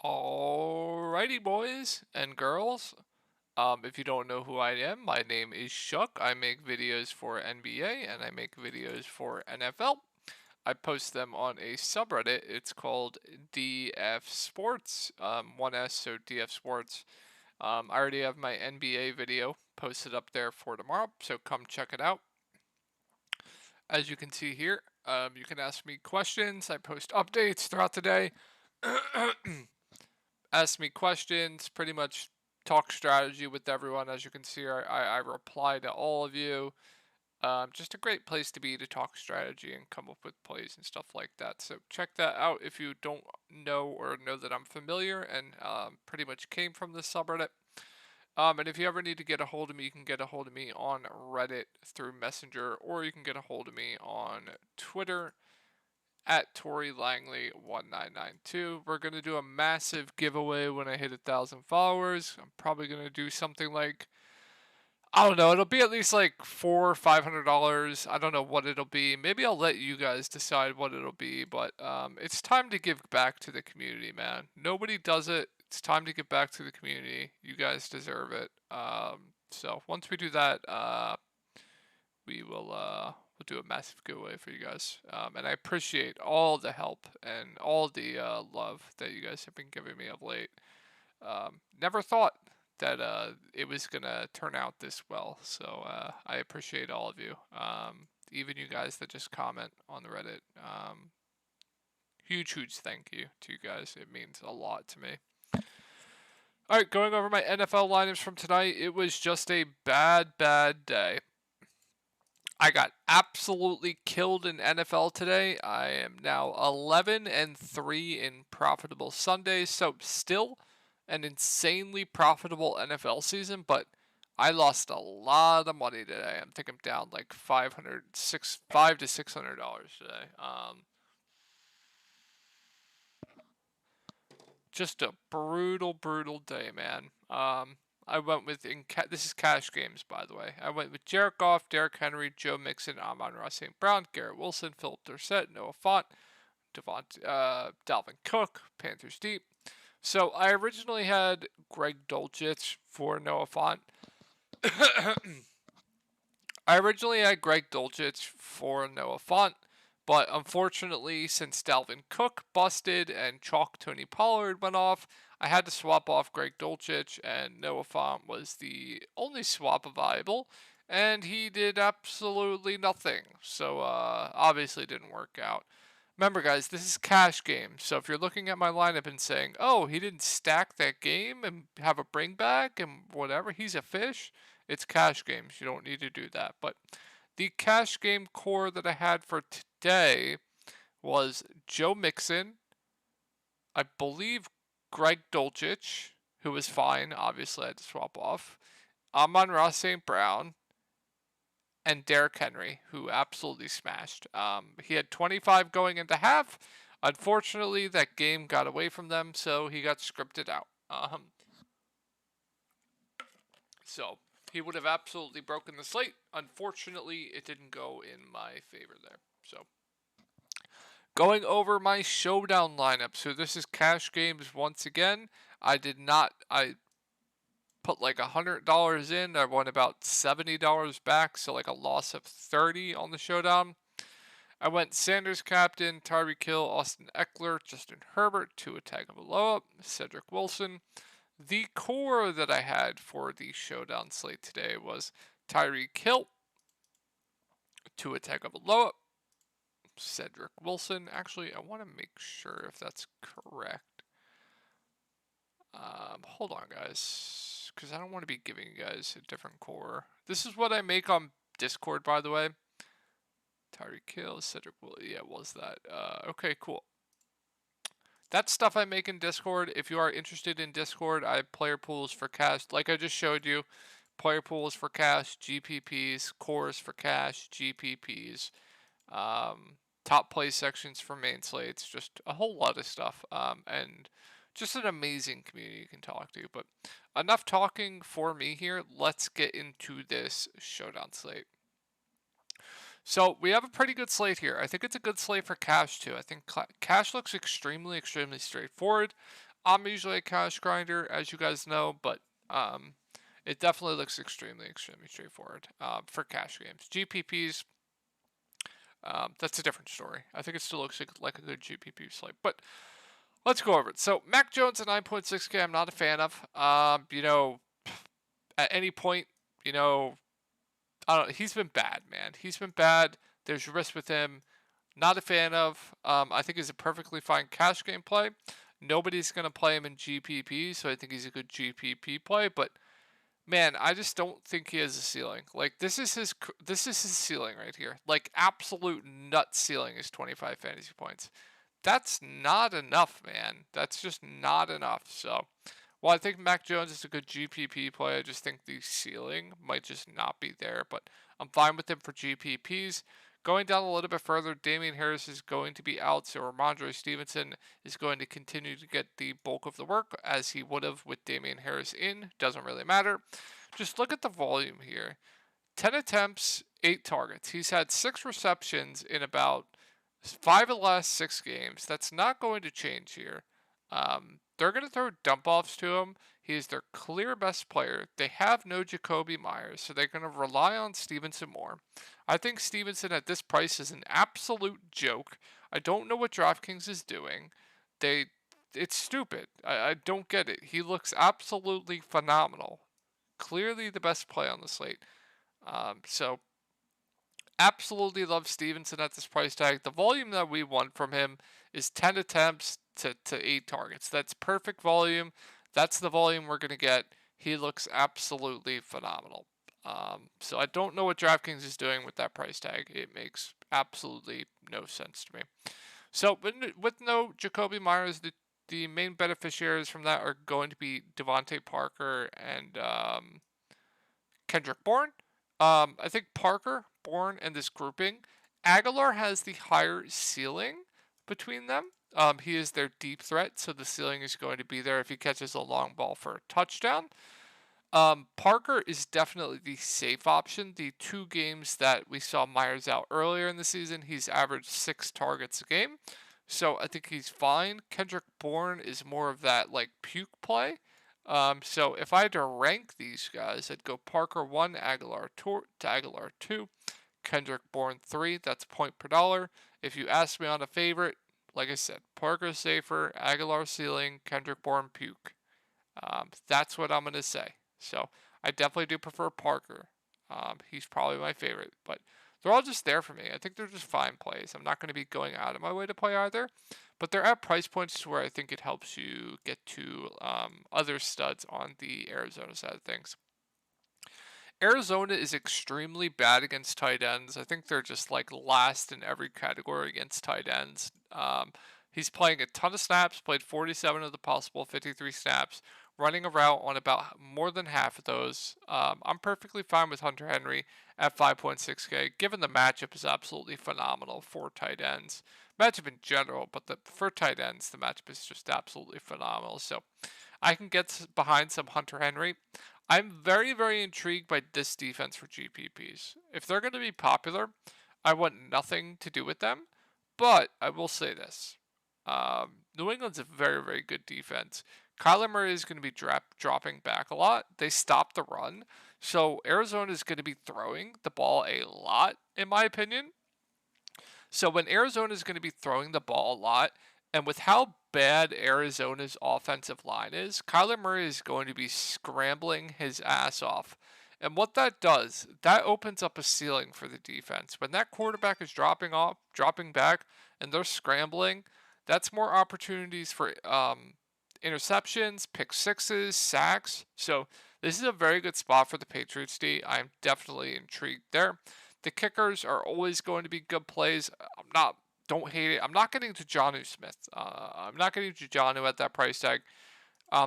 Alrighty, boys and girls. If you don't know who I am, my name is Shuck. I make videos for NBA and I make videos for NFL. I post them on a subreddit. It's called DF Sports, 1S, so DF Sports. I already have my NBA video posted up there for tomorrow, so come check it out. As you can see here, you can ask me questions. I post updates throughout the day. Ask me questions, pretty much talk strategy with everyone. As you can see, I reply to all of you. Just a great place to be to talk strategy and come up with plays and stuff like that. So check that out if you don't know or know that I'm familiar and pretty much came from this subreddit. And if you ever need to get a hold of me, you can get a hold of me on Reddit through Messenger, or you can get a hold of me on Twitter at Tori Langley 1992. We're going to do a massive giveaway when I hit 1,000 followers. I'm probably going to do something like, I don't know, it'll be at least like $400 or $500. I don't know what it'll be. Maybe I'll let you guys decide what it'll be, but it's time to give back to the community, man. Nobody does it. It's time to give back to the community. You guys deserve it. So once we do that, we will we'll do a massive giveaway for you guys. And I appreciate all the help and all the love that you guys have been giving me of late. Never thought that it was gonna turn out this well, so I appreciate all of you. Even you guys that just comment on the Reddit. Huge thank you to you guys. It means a lot to me. All right, going over my NFL lineups from tonight. It was just a bad day. I got absolutely killed in NFL today. I am now 11-3 in profitable Sundays, so still an insanely profitable NFL season, but I lost a lot of money today. I think I'm down like $500 to $600 today. Just a brutal day, man. I went with, this is cash games, by the way. I went with Jared Goff, Derrick Henry, Joe Mixon, Amon-Ra St. Brown, Garrett Wilson, Philip Dorsett, Noah Fant, Dalvin Cook, Panthers deep. So I originally had Greg Dulcich for Noah Fant. But unfortunately, since Dalvin Cook busted and Chalk Tony Pollard went off, I had to swap off Greg Dulcich, and Noah Fant was the only swap viable, and he did absolutely nothing. So obviously it didn't work out. Remember, guys, this is cash game, so if you're looking at my lineup and saying, oh, he didn't stack that game and have a bring back and whatever, he's a fish, it's cash games. You don't need to do that. But the cash game core that I had for today was Joe Mixon, I believe Greg Dulcich, who was fine, obviously I had to swap off, Amon-Ra St. Brown, and Derrick Henry, who absolutely smashed. He had 25 going into half. Unfortunately, that game got away from them, so he got scripted out. So he would have absolutely broken the slate. Unfortunately, it didn't go in my favor there. So going over my showdown lineup. So this is cash games once again. I put like $100 in. I won about $70 back, so like a loss of $30 on the showdown. I went Sanders captain, Tyreek Hill, Austin Eckler, Justin Herbert, Tua Tagovailoa, Cedric Wilson. The core that I had for the showdown slate today was Tyreek Hill, Tua Tagovailoa, Cedric Wilson. Actually, I want to make sure if that's correct. Hold on, guys, because I don't want to be giving you guys a different core. This is what I make on Discord, by the way. Tyreek Hill, Cedric Wilson. Yeah, it was that. Okay, cool. That's stuff I make in Discord. If you are interested in Discord, I have player pools for cash, like I just showed you. Player pools for cash, GPPs, cores for cash, GPPs, top play sections for main slates, just a whole lot of stuff. And just an amazing community you can talk to. But enough talking for me here. Let's get into this showdown slate. So we have a pretty good slate here. I think it's a good slate for cash too. I think cash looks extremely straightforward. I'm usually a cash grinder, as you guys know, but it definitely looks extremely, extremely straightforward for cash games. GPPs, that's a different story. I think it still looks like a good GPP slate, but let's go over it. So Mac Jones at 9.6K, I'm not a fan of. At any point, I don't. He's been bad, man. He's been bad. There's risk with him. Not a fan of. I think he's a perfectly fine cash game play. Nobody's gonna play him in GPP, so I think he's a good GPP play. But man, I just don't think he has a ceiling. Like this is his ceiling right here. Like absolute nut ceiling is 25 fantasy points. That's not enough, man. That's just not enough. So, while I think Mac Jones is a good GPP play, I just think the ceiling might just not be there. But I'm fine with him for GPPs. Going down a little bit further, Damian Harris is going to be out, so Ramondre Stevenson is going to continue to get the bulk of the work as he would have with Damian Harris in. Doesn't really matter. Just look at the volume here. 10 attempts, 8 targets. He's had 6 receptions in about 5 of the last 6 games. That's not going to change here. They're going to throw dump offs to him. He is their clear best player. They have no Jacoby Myers, so they're going to rely on Stevenson more. I think Stevenson at this price is an absolute joke. I don't know what DraftKings is doing. It's stupid. I don't get it. He looks absolutely phenomenal. Clearly the best play on the slate. So absolutely love Stevenson at this price tag. The volume that we want from him is 10 attempts to 8 targets. That's perfect volume. That's the volume we're going to get. He looks absolutely phenomenal. So I don't know what DraftKings is doing with that price tag. It makes absolutely no sense to me. So with no Jacoby Myers, the main beneficiaries from that are going to be Devontae Parker and Kendrick Bourne. I think Parker, Bourne, and this grouping, Aguilar has the higher ceiling between them. He is their deep threat, so the ceiling is going to be there if he catches a long ball for a touchdown. Parker is definitely the safe option. The 2 games that we saw Myers out earlier in the season, he's averaged 6 targets a game. So I think he's fine. Kendrick Bourne is more of that like puke play. So if I had to rank these guys, I'd go Parker 1, Aguilar 2, Kendrick Bourne 3. That's point per dollar. If you ask me on a favorite, like I said, Parker safer, Aguilar ceiling, Kendrick Bourne puke. That's what I'm going to say. So I definitely do prefer Parker. He's probably my favorite, but they're all just there for me. I think they're just fine plays. I'm not going to be going out of my way to play either, but they're at price points to where I think it helps you get to other studs on the Arizona side of things. Arizona is extremely bad against tight ends. I think they're just like last in every category against tight ends. He's playing a ton of snaps, played 47 of the possible 53 snaps, running a route on about more than half of those. I'm perfectly fine with Hunter Henry at 5.6K, given the matchup is absolutely phenomenal for tight ends. Matchup in general, but for tight ends, the matchup is just absolutely phenomenal. So I can get behind some Hunter Henry. I'm very, very intrigued by this defense for GPPs. If they're going to be popular, I want nothing to do with them. But I will say this. New England's a very, very good defense. Kyler Murray is going to be dropping back a lot. They stopped the run. So Arizona is going to be throwing the ball a lot, in my opinion. So when Arizona is going to be throwing the ball a lot, and with how bad Arizona's offensive line is, Kyler Murray is going to be scrambling his ass off. And what that does, that opens up a ceiling for the defense. When that quarterback is dropping back, and they're scrambling, that's more opportunities for interceptions, pick sixes, sacks. So this is a very good spot for the Patriots D. I'm definitely intrigued there. The kickers are always going to be good plays. Don't hate it. I'm not getting to Jonnu Smith. I'm not getting to Jonnu at that price tag.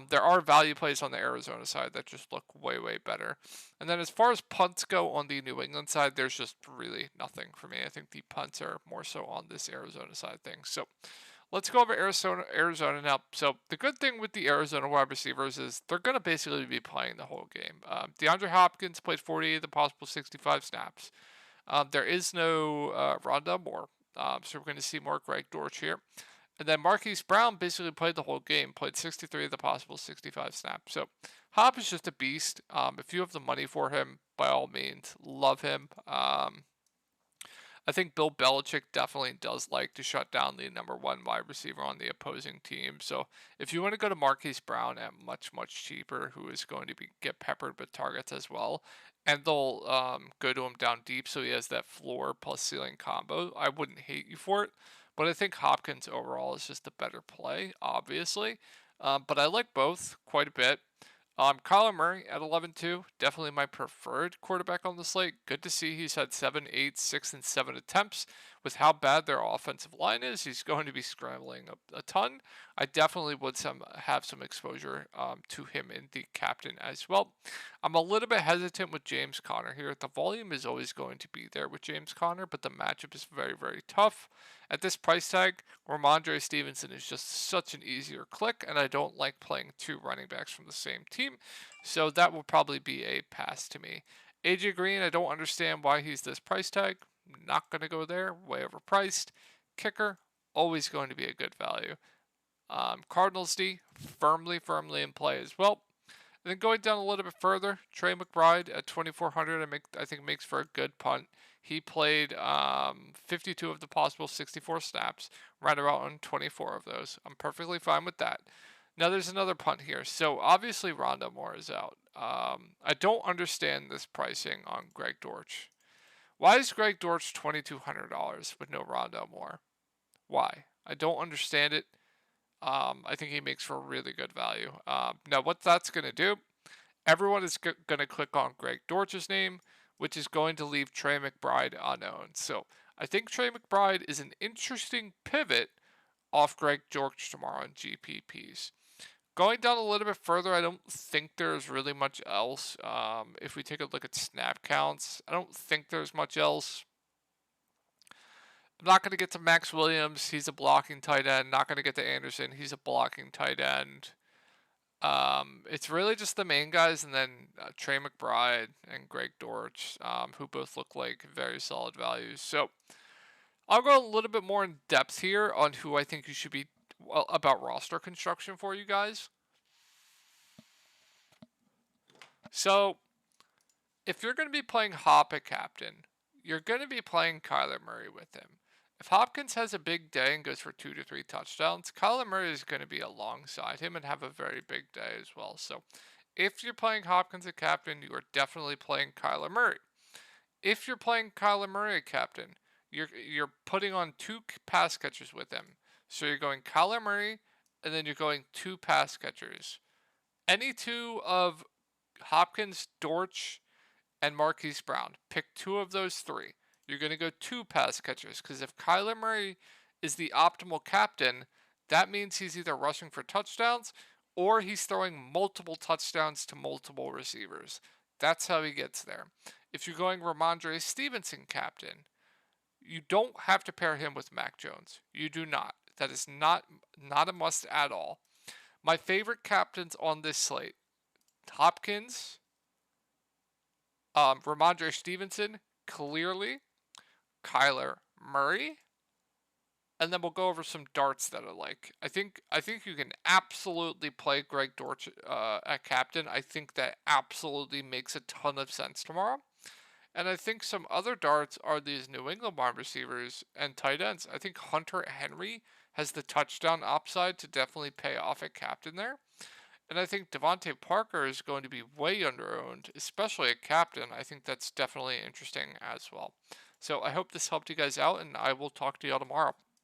There are value plays on the Arizona side that just look way, way better. And then as far as punts go on the New England side, there's just really nothing for me. I think the punts are more so on this Arizona side of things. So let's go over Arizona now. So the good thing with the Arizona wide receivers is they're going to basically be playing the whole game. DeAndre Hopkins played 48 of the possible 65 snaps. There is no Rondell Moore, so we're going to see more Greg Dortch here. And then Marquise Brown basically played the whole game, played 63 of the possible 65 snaps. So Hop is just a beast. If you have the money for him, by all means, love him. I think Bill Belichick definitely does like to shut down the number one wide receiver on the opposing team. So if you want to go to Marquise Brown at much, much cheaper, who is going to get peppered with targets as well, and they'll go to him down deep so he has that floor plus ceiling combo, I wouldn't hate you for it. But I think Hopkins overall is just a better play, obviously. But I like both quite a bit. Kyler Murray at 11-2, definitely my preferred quarterback on the slate. Good to see he's had 7, 8, 6, and 7 attempts. With how bad their offensive line is, he's going to be scrambling a ton. I definitely would have some exposure to him in the captain as well. I'm a little bit hesitant with James Conner here. The volume is always going to be there with James Conner, but the matchup is very, very tough. At this price tag, Ramondre Stevenson is just such an easier click, and I don't like playing two running backs from the same team, so that will probably be a pass to me. AJ Green, I don't understand why he's this price tag. Not going to go there, way overpriced. Kicker, always going to be a good value. Cardinals D, firmly in play as well. And then going down a little bit further, Trey McBride at 2,400, I think makes for a good punt. He played 52 of the possible 64 snaps, right around on 24 of those. I'm perfectly fine with that. Now there's another punt here. So obviously Rondale Moore is out. I don't understand this pricing on Greg Dortch. Why is Greg Dortch $2,200 with no Rondale Moore? Why? I don't understand it. I think he makes for a really good value. Now, what that's going to do, everyone is going to click on Greg Dortch's name, which is going to leave Trey McBride unknown. So I think Trey McBride is an interesting pivot off Greg Dortch tomorrow in GPPs. Going down a little bit further, I don't think there's really much else. If we take a look at snap counts, I don't think there's much else. I'm not going to get to Max Williams. He's a blocking tight end. Not going to get to Anderson. He's a blocking tight end. It's really just the main guys, and then Trey McBride and Greg Dortch, who both look like very solid values. So I'll go a little bit more in depth here on who I think you should be about roster construction for you guys. So if you're going to be playing Hop at captain, you're going to be playing Kyler Murray with him. If Hopkins has a big day and goes for 2 to 3 touchdowns, Kyler Murray is going to be alongside him and have a very big day as well. So if you're playing Hopkins at captain, you are definitely playing Kyler Murray. If you're playing Kyler Murray at captain, you're putting on 2 pass catchers with him. So you're going Kyler Murray, and then you're going 2 pass catchers. Any 2 of Hopkins, Dortch, and Marquise Brown. Pick 2 of those 3. You're going to go 2 pass catchers, because if Kyler Murray is the optimal captain, that means he's either rushing for touchdowns or he's throwing multiple touchdowns to multiple receivers. That's how he gets there. If you're going Ramondre Stevenson captain, you don't have to pair him with Mac Jones. You do not. That is not a must at all. My favorite captains on this slate, Hopkins, Ramondre Stevenson, clearly, Kyler Murray, and then we'll go over some darts that I like. I think you can absolutely play Greg Dortch at captain. I think that absolutely makes a ton of sense tomorrow. And I think some other darts are these New England wide receivers and tight ends. I think Hunter Henry has the touchdown upside to definitely pay off at captain there. And I think Devontae Parker is going to be way underowned, especially at captain. I think that's definitely interesting as well. So I hope this helped you guys out, and I will talk to y'all tomorrow.